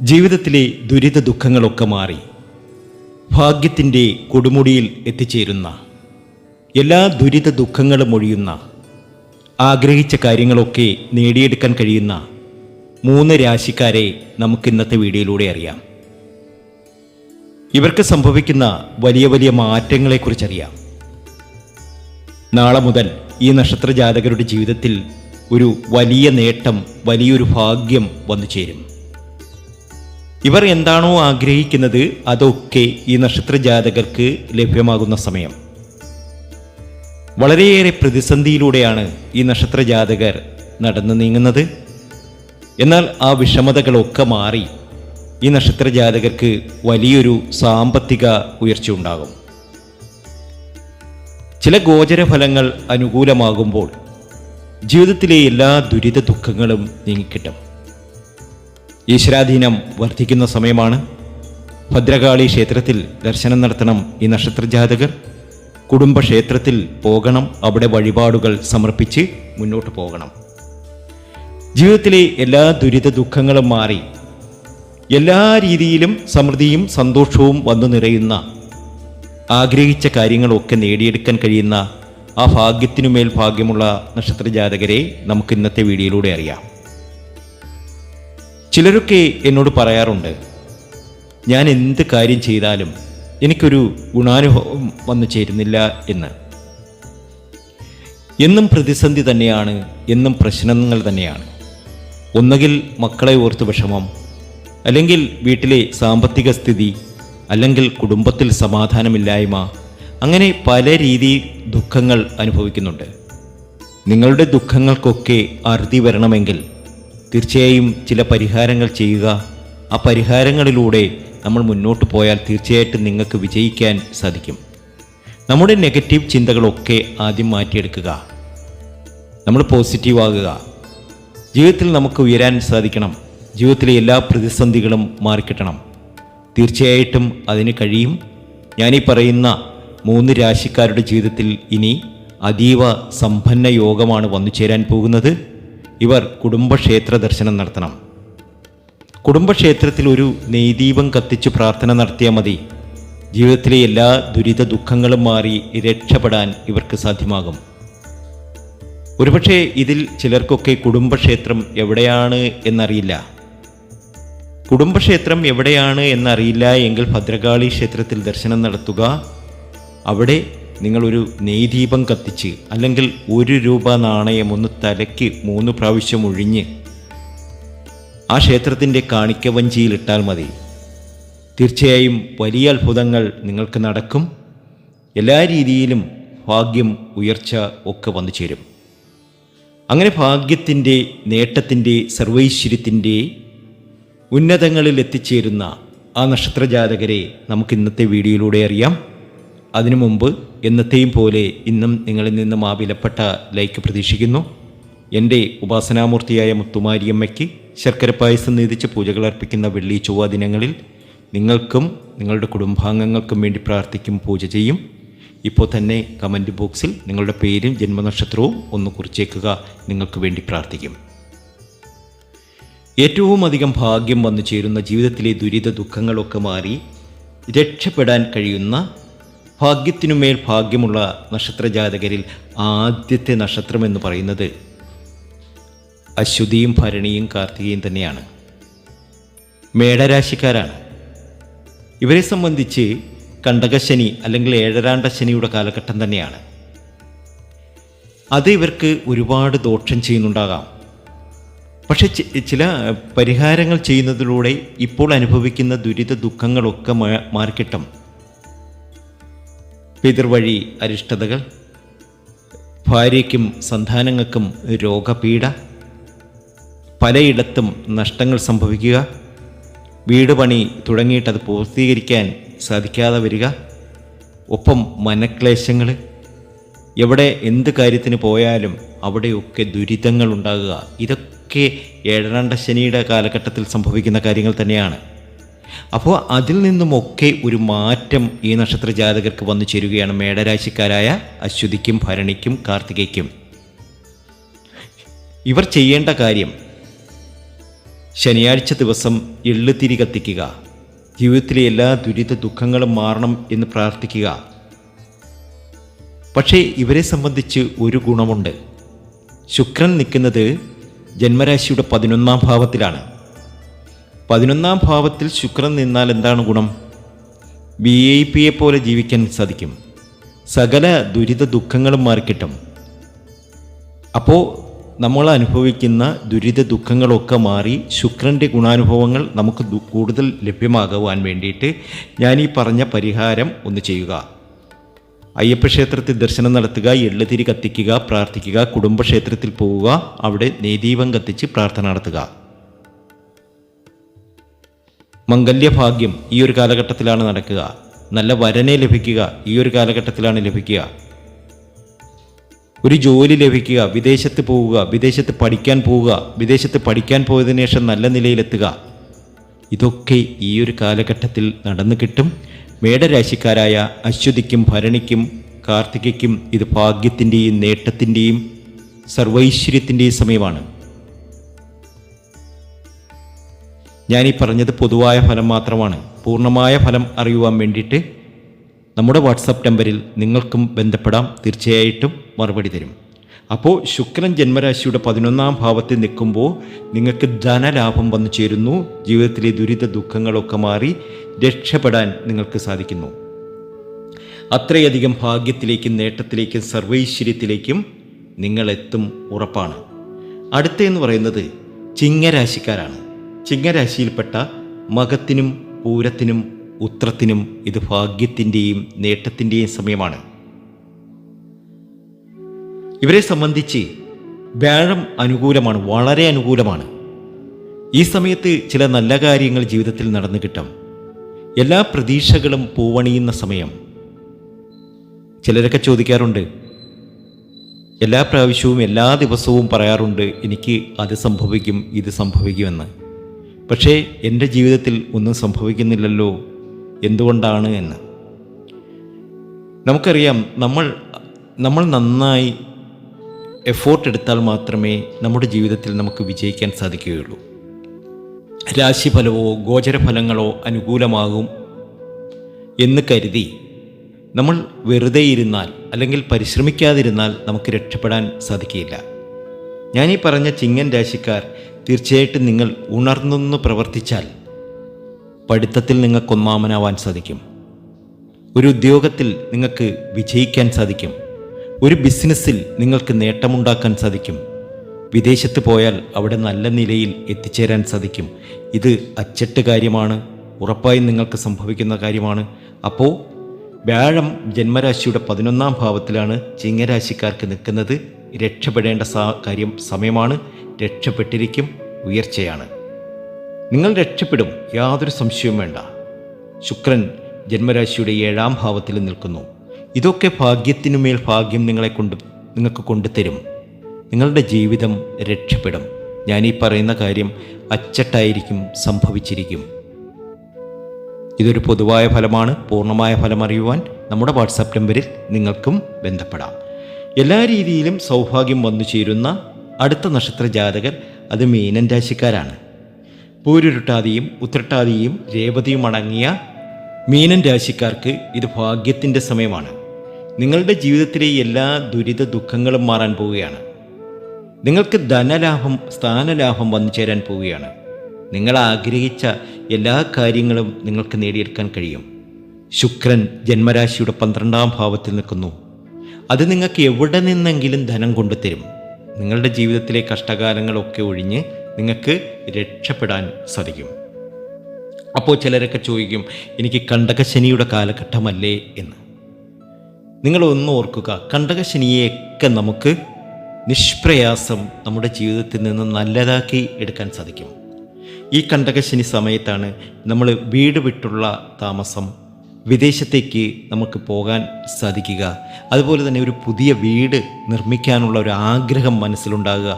ജീവിതത്തിലെ ദുരിത ദുഃഖങ്ങളൊക്കെ മാറി ഭാഗ്യത്തിൻ്റെ കൊടുമുടിയിൽ എത്തിച്ചേരുന്ന, എല്ലാ ദുരിത ദുഃഖങ്ങളും ഒഴിയുന്ന, ആഗ്രഹിച്ച കാര്യങ്ങളൊക്കെ നേടിയെടുക്കാൻ കഴിയുന്ന 3 രാശിക്കാരെ നമുക്ക് ഇന്നത്തെ വീഡിയോയിലൂടെ അറിയാം. ഇവർക്ക് സംഭവിക്കുന്ന വലിയ വലിയ മാറ്റങ്ങളെക്കുറിച്ചറിയാം. നാളെ മുതൽ ഈ നക്ഷത്ര ജാതകരുടെ ജീവിതത്തിൽ ഒരു വലിയ നേട്ടം, വലിയൊരു ഭാഗ്യം വന്നു ചേരും. ഇവർ എന്താണോ ആഗ്രഹിക്കുന്നത് അതൊക്കെ ഈ നക്ഷത്ര ജാതകർക്ക് ലഭ്യമാകുന്ന സമയം. വളരെയേറെ പ്രതിസന്ധിയിലൂടെയാണ് ഈ നക്ഷത്ര ജാതകർ നടന്നു നീങ്ങുന്നത്. എന്നാൽ ആ വിഷമതകളൊക്കെ മാറി ഈ നക്ഷത്ര ജാതകർക്ക് വലിയൊരു സാമ്പത്തിക ഉയർച്ച ഉണ്ടാകും. ചില ഗോചരഫലങ്ങൾ അനുകൂലമാകുമ്പോൾ ജീവിതത്തിലെ എല്ലാ ദുരിത ദുഃഖങ്ങളും നീങ്ങിക്കിട്ടും. ഈശ്വരാധീനം വർദ്ധിക്കുന്ന സമയമാണ്. ഭദ്രകാളി ക്ഷേത്രത്തിൽ ദർശനം നടത്തണം ഈ നക്ഷത്ര ജാതകർ. കുടുംബക്ഷേത്രത്തിൽ പോകണം, അവിടെ വഴിപാടുകൾ സമർപ്പിച്ച് മുന്നോട്ട് പോകണം. ജീവിതത്തിലെ എല്ലാ ദുരിത ദുഃഖങ്ങളും മാറി എല്ലാ രീതിയിലും സമൃദ്ധിയും സന്തോഷവും വന്നു നിറയുന്ന, ആഗ്രഹിച്ച കാര്യങ്ങളൊക്കെ നേടിയെടുക്കാൻ കഴിയുന്ന ആ ഭാഗ്യത്തിനുമേൽ ഭാഗ്യമുള്ള നക്ഷത്ര ജാതകരെ നമുക്ക് ഇന്നത്തെ വീഡിയോയിലൂടെ അറിയാം. ചിലരൊക്കെ എന്നോട് പറയാറുണ്ട്, ഞാൻ എന്ത് കാര്യം ചെയ്താലും എനിക്കൊരു ഗുണാനുഭവം വന്നു ചേരുന്നില്ല എന്ന്. എന്നും പ്രതിസന്ധി തന്നെയാണ്, എന്നും പ്രശ്നങ്ങൾ തന്നെയാണ്. ഒന്നുകിൽ മക്കളെ ഓർത്ത് വിഷമം, അല്ലെങ്കിൽ വീട്ടിലെ സാമ്പത്തിക സ്ഥിതി, അല്ലെങ്കിൽ കുടുംബത്തിൽ സമാധാനമില്ലായ്മ, അങ്ങനെ പല രീതി ദുഃഖങ്ങൾ അനുഭവിക്കുന്നുണ്ട്. നിങ്ങളുടെ ദുഃഖങ്ങൾക്കൊക്കെ അറുതി വരണമെങ്കിൽ തീർച്ചയായും ചില പരിഹാരങ്ങൾ ചെയ്യുക. ആ പരിഹാരങ്ങളിലൂടെ നമ്മൾ മുന്നോട്ട് പോയാൽ തീർച്ചയായിട്ടും നിങ്ങൾക്ക് വിജയിക്കാൻ സാധിക്കും. നമ്മുടെ നെഗറ്റീവ് ചിന്തകളൊക്കെ ആദ്യം മാറ്റിയെടുക്കുക. നമ്മൾ പോസിറ്റീവ് ആകുക. ജീവിതത്തിൽ നമുക്ക് ഉയരാൻ സാധിക്കണം. ജീവിതത്തിലെ എല്ലാ പ്രതിസന്ധികളും മാറിക്കിട്ടണം. തീർച്ചയായിട്ടും അതിന് കഴിയും. ഞാനീ പറയുന്ന 3 രാശിക്കാരുടെ ജീവിതത്തിൽ ഇനി അതീവ സമ്പന്ന യോഗമാണ് വന്നു ചേരാൻ പോകുന്നത്. ഇവർ കുടുംബക്ഷേത്ര ദർശനം നടത്തണം. കുടുംബക്ഷേത്രത്തിൽ ഒരു നെയ്ദീപം കത്തിച്ച് പ്രാർത്ഥന നടത്തിയാൽ മതി. ജീവിതത്തിലെ എല്ലാ ദുരിത ദുഃഖങ്ങളും മാറി രക്ഷപ്പെടാൻ ഇവർക്ക് സാധ്യമാകും. ഒരുപക്ഷെ ഇതിൽ ചിലർക്കൊക്കെ കുടുംബക്ഷേത്രം എവിടെയാണ് എന്നറിയില്ല. കുടുംബക്ഷേത്രം എവിടെയാണ് എന്നറിയില്ല എങ്കിൽ ഭദ്രകാളി ക്ഷേത്രത്തിൽ ദർശനം നടത്തുക. അവിടെ നിങ്ങളൊരു നെയ്ദീപം കത്തിച്ച്, അല്ലെങ്കിൽ 1 രൂപ നാണയം ഒന്ന് തലയ്ക്ക് 3 പ്രാവശ്യം ഒഴിഞ്ഞ് ആ ക്ഷേത്രത്തിൻ്റെ കാണിക്കവഞ്ചിയിലിട്ടാൽ മതി. തീർച്ചയായും വലിയ അത്ഭുതങ്ങൾ നിങ്ങൾക്ക് നടക്കും. എല്ലാ രീതിയിലും ഭാഗ്യം, ഉയർച്ച ഒക്കെ വന്നു ചേരും. അങ്ങനെ ഭാഗ്യത്തിൻ്റെ, നേട്ടത്തിൻ്റെ, സർവൈശ്വര്യത്തിൻ്റെ ഉന്നതങ്ങളിൽ എത്തിച്ചേരുന്ന ആ നക്ഷത്ര ജാതകരെ നമുക്ക് ഇന്നത്തെ വീഡിയോയിലൂടെ അറിയാം. അതിനു മുമ്പ് എന്നത്തെയും പോലെ ഇന്നും നിങ്ങളിൽ നിന്നും ആ വിലപ്പെട്ട ലൈക്ക് പ്രതീക്ഷിക്കുന്നു. എൻ്റെ ഉപാസനാമൂർത്തിയായ മുത്തുമാരിയമ്മയ്ക്ക് ശർക്കര പായസം നീതിച്ച് പൂജകൾ അർപ്പിക്കുന്ന വെള്ളി ചൊവ്വ ദിനങ്ങളിൽ നിങ്ങൾക്കും നിങ്ങളുടെ കുടുംബാംഗങ്ങൾക്കും വേണ്ടി പ്രാർത്ഥിക്കും, പൂജ ചെയ്യും. ഇപ്പോൾ തന്നെ കമൻറ്റ് ബോക്സിൽ നിങ്ങളുടെ പേരും ജന്മനക്ഷത്രവും ഒന്ന് കുറിച്ചേക്കുക. നിങ്ങൾക്ക് വേണ്ടി പ്രാർത്ഥിക്കും. ഏറ്റവും അധികം ഭാഗ്യം വന്നു ചേരുന്ന, ജീവിതത്തിലെ ദുരിത ദുഃഖങ്ങളൊക്കെ മാറി രക്ഷപ്പെടാൻ കഴിയുന്ന, ഭാഗ്യത്തിനുമേൽ ഭാഗ്യമുള്ള നക്ഷത്ര ജാതകരിൽ ആദ്യത്തെ നക്ഷത്രം എന്ന് പറയുന്നത് അശ്വതിയും ഭരണിയും കാർത്തികയും തന്നെയാണ്. മേടരാശിക്കാരാണ്. ഇവരെ സംബന്ധിച്ച് കണ്ടകശനി അല്ലെങ്കിൽ ഏഴരാണ്ട ശനിയുടെ കാലഘട്ടം തന്നെയാണ്. അത് ഇവർക്ക് ഒരുപാട് ദോഷം ചെയ്യുന്നുണ്ടാകാം. പക്ഷെ ചില പരിഹാരങ്ങൾ ചെയ്യുന്നതിലൂടെ ഇപ്പോൾ അനുഭവിക്കുന്ന ദുരിത ദുഃഖങ്ങളൊക്കെ മാറിക്കിട്ടും. പിതൃവഴി അരിഷ്ടതകൾ, ഭാര്യയ്ക്കും സന്താനങ്ങൾക്കും രോഗപീഡ, പലയിടത്തും നഷ്ടങ്ങൾ സംഭവിക്കുക, വീട് പണി തുടങ്ങിയിട്ടത് പൂർത്തീകരിക്കാൻ സാധിക്കാതെ വരിക, ഒപ്പം മനക്ലേശങ്ങൾ, എവിടെ എന്ത് കാര്യത്തിന് പോയാലും അവിടെയൊക്കെ ദുരിതങ്ങൾ ഉണ്ടാകുക. ഇതൊക്കെ ഏഴരാണ്ട ശനിയുടെ കാലഘട്ടത്തിൽ സംഭവിക്കുന്ന കാര്യങ്ങൾ തന്നെയാണ്. അപ്പോൾ അതിൽ നിന്നുമൊക്കെ ഒരു മാറ്റം ഈ നക്ഷത്ര ജാതകർക്ക് വന്നു ചേരുകയാണ്. മേടരാശിക്കാരായ അശ്വതിക്കും ഭരണിക്കും കാർത്തികയ്ക്കും ഇവർ ചെയ്യേണ്ട കാര്യം, ശനിയാഴ്ച ദിവസം എള്ളുതിരി കത്തിക്കുക. ജീവിതത്തിലെ എല്ലാ ദുരിത ദുഃഖങ്ങളും മാറണം എന്ന് പ്രാർത്ഥിക്കുക. പക്ഷേ ഇവരെ സംബന്ധിച്ച് ഒരു ഗുണമുണ്ട്. ശുക്രൻ നിൽക്കുന്നത് ജന്മരാശിയുടെ 11-ാം ഭാവത്തിലാണ്. 11-ാം ഭാവത്തിൽ ശുക്രൻ നിന്നാൽ എന്താണ് ഗുണം? VIP പോലെ ജീവിക്കാൻ സാധിക്കും. സകല ദുരിത ദുഃഖങ്ങളും മാറിക്കിട്ടും. അപ്പോൾ നമ്മൾ അനുഭവിക്കുന്ന ദുരിത ദുഃഖങ്ങളൊക്കെ മാറി ശുക്രൻ്റെ ഗുണാനുഭവങ്ങൾ നമുക്ക് കൂടുതൽ ലഭ്യമാകുവാൻ വേണ്ടിയിട്ട് ഞാൻ ഈ പറഞ്ഞ പരിഹാരം ഒന്ന് ചെയ്യുക. അയ്യപ്പ ക്ഷേത്രത്തിൽ ദർശനം നടത്തുക, എള്ളുതിരി കത്തിക്കുക, പ്രാർത്ഥിക്കുക, കുടുംബക്ഷേത്രത്തിൽ പോവുക, അവിടെ നെയ്ദീപം കത്തിച്ച് പ്രാർത്ഥന നടത്തുക. മംഗല്യഭാഗ്യം ഈ ഒരു കാലഘട്ടത്തിലാണ് നടക്കുക. നല്ല വരനെ ലഭിക്കുക ഈ ഒരു കാലഘട്ടത്തിലാണ് ലഭിക്കുക. ഒരു ജോലി ലഭിക്കുക, വിദേശത്ത് പോവുക, വിദേശത്ത് പഠിക്കാൻ പോവുക, വിദേശത്ത് പഠിക്കാൻ പോയതിനു ശേഷം നല്ല നിലയിലെത്തുക, ഇതൊക്കെ ഈ ഒരു കാലഘട്ടത്തിൽ നടന്നു കിട്ടും. മേടരാശിക്കാരായ അശ്വതിക്കും ഭരണിക്കും കാർത്തികയ്ക്കും ഇത് ഭാഗ്യത്തിൻ്റെയും നേട്ടത്തിൻ്റെയും സർവൈശ്വര്യത്തിൻ്റെയും സമയമാണ്. ഞാനീ പറഞ്ഞത് പൊതുവായ ഫലം മാത്രമാണ്. പൂർണ്ണമായ ഫലം അറിയുവാൻ വേണ്ടിയിട്ട് നമ്മുടെ വാട്സാപ്പ് നമ്പറിൽ നിങ്ങൾക്കും ബന്ധപ്പെടാം. തീർച്ചയായിട്ടും മറുപടി തരും. അപ്പോൾ ശുക്രൻ ജന്മരാശിയുടെ 11-ാം ഭാവത്തിൽ നിൽക്കുമ്പോൾ നിങ്ങൾക്ക് ധനലാഭം വന്നു ചേരുന്നു. ജീവിതത്തിലെ ദുരിത ദുഃഖങ്ങളൊക്കെ മാറി രക്ഷപ്പെടാൻ നിങ്ങൾക്ക് സാധിക്കുന്നു. അത്രയധികം ഭാഗ്യത്തിലേക്കും നേട്ടത്തിലേക്കും സർവൈശ്വര്യത്തിലേക്കും നിങ്ങളെത്തും ഉറപ്പാണ്. അടുത്തെന്ന് പറയുന്നത് ചിങ്ങരാശിക്കാരാണ്. ചിങ്ങരാശിയിൽപ്പെട്ട മകത്തിനും പൂരത്തിനും ഉത്രത്തിനും ഇത് ഭാഗ്യത്തിൻ്റെയും നേട്ടത്തിൻ്റെയും സമയമാണ്. ഇവരെ സംബന്ധിച്ച് വ്യാഴം അനുകൂലമാണ്, വളരെ അനുകൂലമാണ്. ഈ സമയത്ത് ചില നല്ല കാര്യങ്ങൾ ജീവിതത്തിൽ നടന്നു കിട്ടും. എല്ലാ പ്രതീക്ഷകളും പൂവണിയുന്ന സമയം. ചിലരൊക്കെ ചോദിക്കാറുണ്ട്, എല്ലാ പ്രാവശ്യവും എല്ലാ ദിവസവും പറയാറുണ്ട് എനിക്ക് അത് സംഭവിക്കും ഇത് സംഭവിക്കുമെന്ന്. പക്ഷേ എൻ്റെ ജീവിതത്തിൽ ഒന്നും സംഭവിക്കുന്നില്ലല്ലോ, എന്തുകൊണ്ടാണ് എന്ന്. നമുക്കറിയാം, നമ്മൾ നന്നായി എഫോർട്ട് എടുത്താൽ മാത്രമേ നമ്മുടെ ജീവിതത്തിൽ നമുക്ക് വിജയിക്കാൻ സാധിക്കുകയുള്ളൂ. രാശിഫലമോ ഗോചരഫലങ്ങളോ അനുകൂലമാകും എന്ന് കരുതി നമ്മൾ വെറുതെ ഇരുന്നാൽ അല്ലെങ്കിൽ പരിശ്രമിക്കാതിരുന്നാൽ നമുക്ക് രക്ഷപ്പെടാൻ സാധിക്കുകയില്ല. ഞാനീ പറഞ്ഞ ചിങ്ങൻ രാശിക്കാർ തീർച്ചയായിട്ടും നിങ്ങൾ ഉണർന്നൊന്ന് പ്രവർത്തിച്ചാൽ പഠിത്തത്തിൽ നിങ്ങൾക്ക് ഒന്നാമനാവാൻ സാധിക്കും. ഒരു ഉദ്യോഗത്തിൽ നിങ്ങൾക്ക് വിജയിക്കാൻ സാധിക്കും. ഒരു ബിസിനസ്സിൽ നിങ്ങൾക്ക് നേട്ടമുണ്ടാക്കാൻ സാധിക്കും. വിദേശത്ത് പോയാൽ അവിടെ നല്ല നിലയിൽ എത്തിച്ചേരാൻ സാധിക്കും. ഇത് അച്ചട്ട് കാര്യമാണ്, ഉറപ്പായും നിങ്ങൾക്ക് സംഭവിക്കുന്ന കാര്യമാണ്. അപ്പോൾ വ്യാഴം ജന്മരാശിയുടെ 11-ാം ഭാവത്തിലാണ് ചിങ്ങരാശിക്കാർക്ക് നിൽക്കുന്നത്. രക്ഷപ്പെടേണ്ട സമയമാണ്. രക്ഷപ്പെട്ടിരിക്കും, ഉയർച്ചയാണ്. നിങ്ങൾ രക്ഷപ്പെടും, യാതൊരു സംശയവും വേണ്ട. ശുക്രൻ ജന്മരാശിയുടെ 7-ാം ഭാവത്തിൽ നിൽക്കുന്നു. ഇതൊക്കെ ഭാഗ്യത്തിനുമേൽ ഭാഗ്യം നിങ്ങൾക്ക് കൊണ്ടുതരും. നിങ്ങളുടെ ജീവിതം രക്ഷപ്പെടും. ഞാനീ പറയുന്ന കാര്യം അച്ചട്ടായിരിക്കും സംഭവിച്ചിരിക്കും. ഇതൊരു പൊതുവായ ഫലമാണ്. പൂർണ്ണമായ ഫലം അറിയുവാൻ നമ്മുടെ വാട്സാപ്പ് നമ്പറിൽ നിങ്ങൾക്കും ബന്ധപ്പെടാം. എല്ലാ രീതിയിലും സൗഭാഗ്യം വന്നു ചേരുന്ന അടുത്ത നക്ഷത്ര ജാതകർ അത് മീനൻ രാശിക്കാരാണ്. പൂരുരുട്ടാതിയും ഉത്രട്ടാതിയും രേവതിയും അടങ്ങിയ മീനൻ രാശിക്കാർക്ക് ഇത് ഭാഗ്യത്തിൻ്റെ സമയമാണ്. നിങ്ങളുടെ ജീവിതത്തിലെ എല്ലാ ദുരിത ദുഃഖങ്ങളും മാറാൻ പോവുകയാണ്. നിങ്ങൾക്ക് ധനലാഭം സ്ഥാനലാഭം വന്നു ചേരാൻ പോവുകയാണ്. നിങ്ങൾ ആഗ്രഹിച്ച എല്ലാ കാര്യങ്ങളും നിങ്ങൾക്ക് നേടിയെടുക്കാൻ കഴിയും. ശുക്രൻ ജന്മരാശിയുടെ 12-ാം ഭാവത്തിൽ നിൽക്കുന്നു. അത് നിങ്ങൾക്ക് എവിടെ നിന്നെങ്കിലും ധനം കൊണ്ടുതരും. നിങ്ങളുടെ ജീവിതത്തിലെ കഷ്ടകാലങ്ങളൊക്കെ ഒഴിഞ്ഞ് നിങ്ങൾക്ക് രക്ഷപ്പെടാൻ സാധിക്കും. അപ്പോൾ ചിലരൊക്കെ ചോദിക്കും, എനിക്ക് കണ്ടകശനിയുടെ കാലഘട്ടമല്ലേ എന്ന്. നിങ്ങളൊന്ന് ഓർക്കുക, കണ്ടകശനിയെയൊക്കെ നമുക്ക് നിഷ്പ്രയാസം നമ്മുടെ ജീവിതത്തിൽ നിന്ന് നല്ലതാക്കി എടുക്കാൻ സാധിക്കും. ഈ കണ്ടകശനി സമയത്താണ് നമ്മൾ വീട് വിട്ടുള്ള താമസം, വിദേശത്തേക്ക് നമുക്ക് പോകാൻ സാധിക്കുക, അതുപോലെ തന്നെ ഒരു പുതിയ വീട് നിർമ്മിക്കാനുള്ള ഒരു ആഗ്രഹം മനസ്സിലുണ്ടാകുക,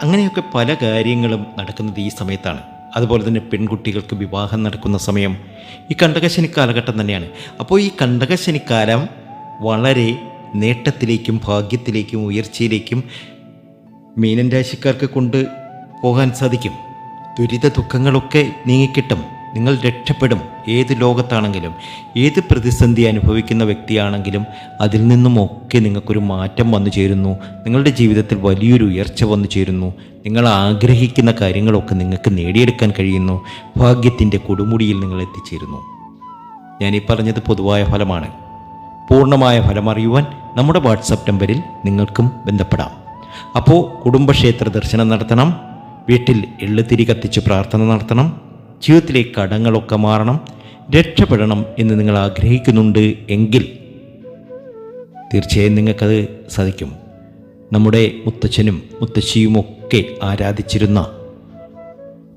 അങ്ങനെയൊക്കെ പല കാര്യങ്ങളും നടക്കുന്നത് ഈ സമയത്താണ്. അതുപോലെ തന്നെ പെൺകുട്ടികൾക്ക് വിവാഹം നടക്കുന്ന സമയം ഈ കണ്ടകശനി കാലഘട്ടം തന്നെയാണ്. അപ്പോൾ ഈ കണ്ടകശനിക്കാലം വളരെ നേട്ടത്തിലേക്കും ഭാഗ്യത്തിലേക്കും ഉയർച്ചയിലേക്കും മീനൻ രാശിക്കാർക്ക് കൊണ്ട് പോകാൻ സാധിക്കും. ദുരിത ദുഃഖങ്ങളൊക്കെ നീങ്ങിക്കിട്ടും. നിങ്ങൾ രക്ഷപ്പെടും. ഏത് ലോകത്താണെങ്കിലും ഏത് പ്രതിസന്ധി അനുഭവിക്കുന്ന വ്യക്തിയാണെങ്കിലും അതിൽ നിന്നുമൊക്കെ നിങ്ങൾക്കൊരു മാറ്റം വന്നു ചേരുന്നു. നിങ്ങളുടെ ജീവിതത്തിൽ വലിയൊരു ഉയർച്ച വന്നു ചേരുന്നു. നിങ്ങൾ ആഗ്രഹിക്കുന്ന കാര്യങ്ങളൊക്കെ നിങ്ങൾക്ക് നേടിയെടുക്കാൻ കഴിയുന്നു. ഭാഗ്യത്തിൻ്റെ കൊടുമുടിയിൽ നിങ്ങൾ എത്തിച്ചേരുന്നു. ഞാനീ പറഞ്ഞത് പൊതുവായ ഫലമാണ്. പൂർണ്ണമായ ഫലം അറിയുവാൻ നമ്മുടെ വാട്സപ്പ് നമ്പറിൽ നിങ്ങൾക്കും ബന്ധപ്പെടാം. അപ്പോൾ കുടുംബക്ഷേത്ര ദർശനം നടത്തണം, വീട്ടിൽ എള്ളുതിരി കത്തിച്ച് പ്രാർത്ഥന നടത്തണം, ജീവിതത്തിലെ കടങ്ങളൊക്കെ മാറണം, രക്ഷപ്പെടണം എന്ന് നിങ്ങൾ ആഗ്രഹിക്കുന്നുണ്ട് എങ്കിൽ തീർച്ചയായും നിങ്ങൾക്കത് സാധിക്കും. നമ്മുടെ മുത്തച്ഛനും മുത്തശ്ശിയുമൊക്കെ ആരാധിച്ചിരുന്ന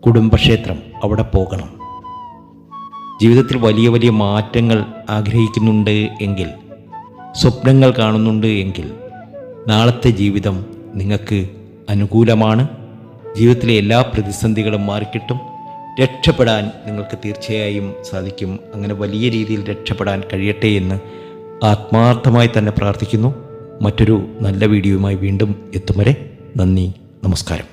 കുടുംബക്ഷേത്രം, അവിടെ പോകണം. ജീവിതത്തിൽ വലിയ വലിയ മാറ്റങ്ങൾ ആഗ്രഹിക്കുന്നുണ്ട് എങ്കിൽ, സ്വപ്നങ്ങൾ കാണുന്നുണ്ട് എങ്കിൽ നാളത്തെ ജീവിതം നിങ്ങൾക്ക് അനുകൂലമാണ്. ജീവിതത്തിലെ എല്ലാ പ്രതിസന്ധികളും മാറിക്കിട്ടും. രക്ഷപ്പെടാൻ നിങ്ങൾക്ക് തീർച്ചയായും സാധിക്കും. അങ്ങനെ വലിയ രീതിയിൽ രക്ഷപ്പെടാൻ കഴിയട്ടെ എന്ന് ആത്മാർത്ഥമായി തന്നെ പ്രാർത്ഥിക്കുന്നു. മറ്റൊരു നല്ല വീഡിയോയുമായി വീണ്ടും എത്തും വരെ നന്ദി, നമസ്കാരം.